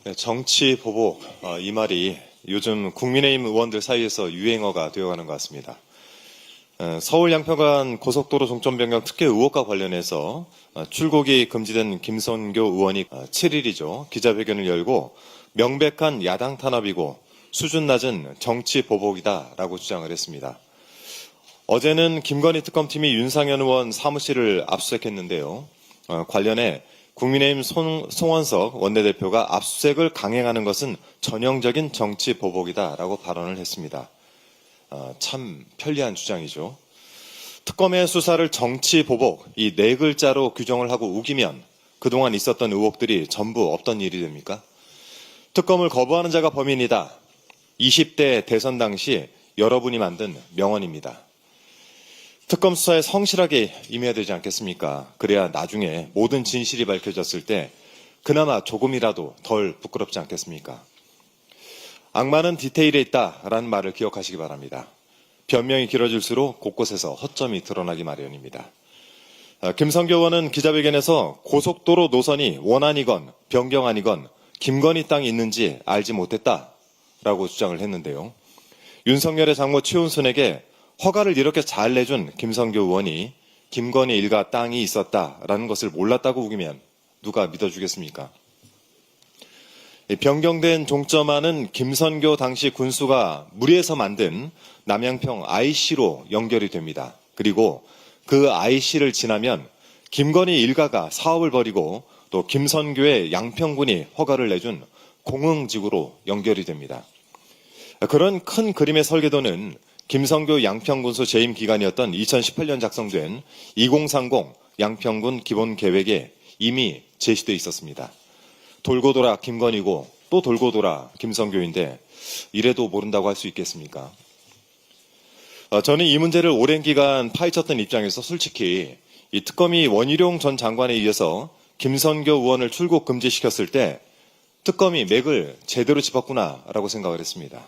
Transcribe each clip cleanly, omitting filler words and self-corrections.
네, 정치 보복, 이 말이 요즘 국민의힘 의원들 사이에서 유행어가 되어가는 것 같습니다. 서울 양평간 고속도로 종점 변경 특혜 의혹과 관련해서 출국이 금지된 김선교 의원이 7일이죠. 기자회견을 열고 명백한 야당 탄압이고 수준 낮은 정치 보복이다라고 주장을 했습니다. 어제는 김건희 특검팀이 윤상현 의원 사무실을 압수수색했는데요. 관련해 국민의힘 송원석 원내대표가 압수수색을 강행하는 것은 전형적인 정치 보복이다라고 발언을 했습니다. 참 편리한 주장이죠. 특검의 수사를 정치 보복, 이 네 글자로 규정을 하고 우기면 그동안 있었던 의혹들이 전부 없던 일이 됩니까? 특검을 거부하는 자가 범인이다. 20대 대선 당시 여러분이 만든 명언입니다. 특검 수사에 성실하게 임해야 되지 않겠습니까? 그래야 나중에 모든 진실이 밝혀졌을 때 그나마 조금이라도 덜 부끄럽지 않겠습니까? 악마는 디테일에 있다라는 말을 기억하시기 바랍니다. 변명이 길어질수록 곳곳에서 허점이 드러나기 마련입니다. 김선교 의원은 기자회견에서 고속도로 노선이 원안이건 변경안이건 김건희 땅이 있는지 알지 못했다라고 주장을 했는데요. 윤석열의 장모 최은순에게 허가를 이렇게 잘 내준 김선교 의원이 김건희 일가 땅이 있었다라는 것을 몰랐다고 우기면 누가 믿어주겠습니까? 변경된 종점안은 김선교 당시 군수가 무리해서 만든 남양평 IC로 연결이 됩니다. 그리고 그 IC를 지나면 김건희 일가가 사업을 벌이고 또 김선교의 양평군이 허가를 내준 공흥지구로 연결이 됩니다. 그런 큰 그림의 설계도는 김선교 양평군수 재임 기간이었던 2018년 작성된 2030 양평군 기본계획에 이미 제시되어 있었습니다. 돌고 돌아 김건희고 또 돌고 돌아 김선교인데 이래도 모른다고 할 수 있겠습니까? 저는 이 문제를 오랜 기간 파헤쳤던 입장에서 솔직히 이 특검이 원희룡 전 장관에 의해서 김선교 의원을 출국 금지시켰을 때 특검이 맥을 제대로 짚었구나라고 생각을 했습니다.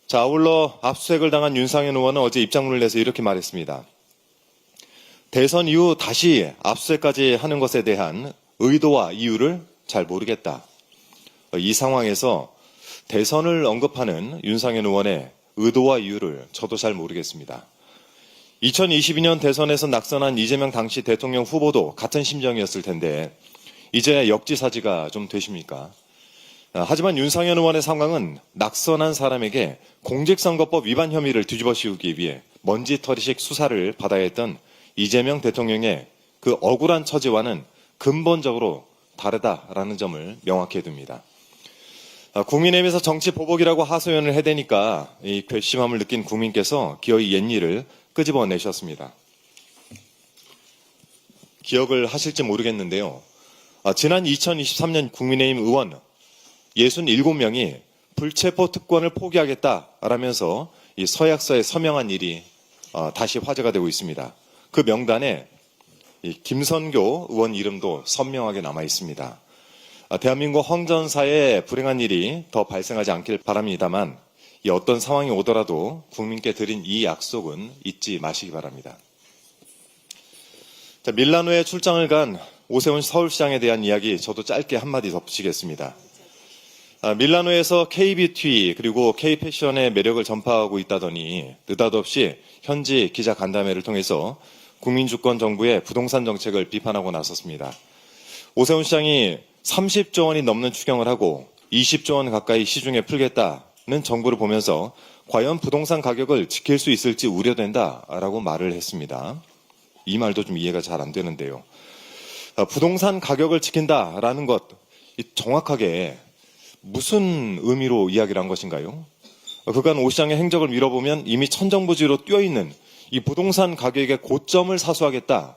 자, 아울러 압수수색을 당한 윤상현 의원은 어제 입장문을 내서 이렇게 말했습니다. 대선 이후 다시 압수수색까지 하는 것에 대한 의도와 이유를 잘 모르겠다. 이 상황에서 대선을 언급하는 윤상현 의원의 의도와 이유를 저도 잘 모르겠습니다. 2022년 대선에서 낙선한 이재명 당시 대통령 후보도 같은 심정이었을 텐데 이제 역지사지가 좀 되십니까? 하지만 윤상현 의원의 상황은 낙선한 사람에게 공직선거법 위반 혐의를 뒤집어 씌우기 위해 먼지털이식 수사를 받아야 했던 이재명 대통령의 그 억울한 처지와는 근본적으로 다르다라는 점을 명확히 해둡니다. 국민의힘에서 정치 보복이라고 하소연을 해대니까 이 괘씸함을 느낀 국민께서 기어이 옛일을 끄집어내셨습니다. 기억을 하실지 모르겠는데요. 지난 2023년 국민의힘 의원 67명이 불체포 특권을 포기하겠다라면서 이 서약서에 서명한 일이 다시 화제가 되고 있습니다. 그 명단에 김선교 의원 이름도 선명하게 남아 있습니다. 대한민국 헌전사에 불행한 일이 더 발생하지 않길 바랍니다만 이 어떤 상황이 오더라도 국민께 드린 이 약속은 잊지 마시기 바랍니다. 자, 밀라노에 출장을 간 오세훈 서울시장에 대한 이야기 저도 짧게 한마디 덧붙이겠습니다. 밀라노에서 K뷰티 그리고 K패션의 매력을 전파하고 있다더니 느닷없이 현지 기자 간담회를 통해서 국민주권 정부의 부동산 정책을 비판하고 나섰습니다. 오세훈 시장이 30조 원이 넘는 추경을 하고 20조 원 가까이 시중에 풀겠다는 정보를 보면서 과연 부동산 가격을 지킬 수 있을지 우려된다라고 말을 했습니다. 이 말도 좀 이해가 잘 안 되는데요. 부동산 가격을 지킨다라는 것 정확하게 무슨 의미로 이야기를 한 것인가요? 그간 오 시장의 행적을 밀어보면 이미 천정부지로 뛰어있는 이 부동산 가격의 고점을 사수하겠다.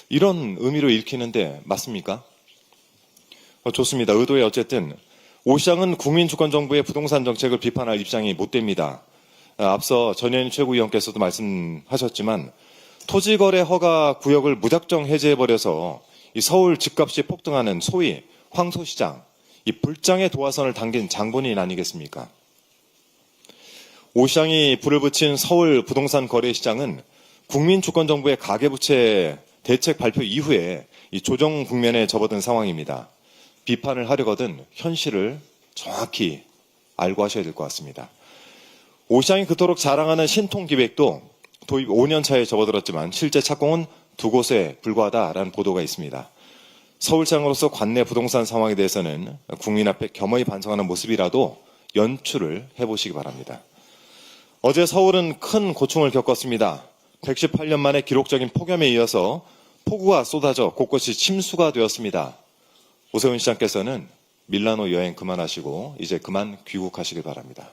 이런 의미로 읽히는데 맞습니까? 좋습니다. 의도에 어쨌든 오 시장은 국민주권정부의 부동산 정책을 비판할 입장이 못 됩니다. 앞서 전현희 최고위원께서도 말씀하셨지만 토지거래 허가 구역을 무작정 해제해버려서 이 서울 집값이 폭등하는 소위 황소시장, 이 불장의 도화선을 당긴 장본인 아니겠습니까? 오 시장이 불을 붙인 서울 부동산 거래시장은 국민주권정부의 가계부채 대책 발표 이후에 이 조정 국면에 접어든 상황입니다. 비판을 하려거든 현실을 정확히 알고 하셔야 될 것 같습니다. 오시장이 그토록 자랑하는 신통기획도 도입 5년 차에 접어들었지만 실제 착공은 2곳에 불과하다라는 보도가 있습니다. 서울시장으로서 관내 부동산 상황에 대해서는 국민 앞에 겸허히 반성하는 모습이라도 연출을 해보시기 바랍니다. 어제 서울은 큰 고충을 겪었습니다. 118년 만에 기록적인 폭염에 이어서 폭우가 쏟아져 곳곳이 침수가 되었습니다. 오세훈 시장께서는 밀라노 여행 그만하시고 이제 그만 귀국하시길 바랍니다.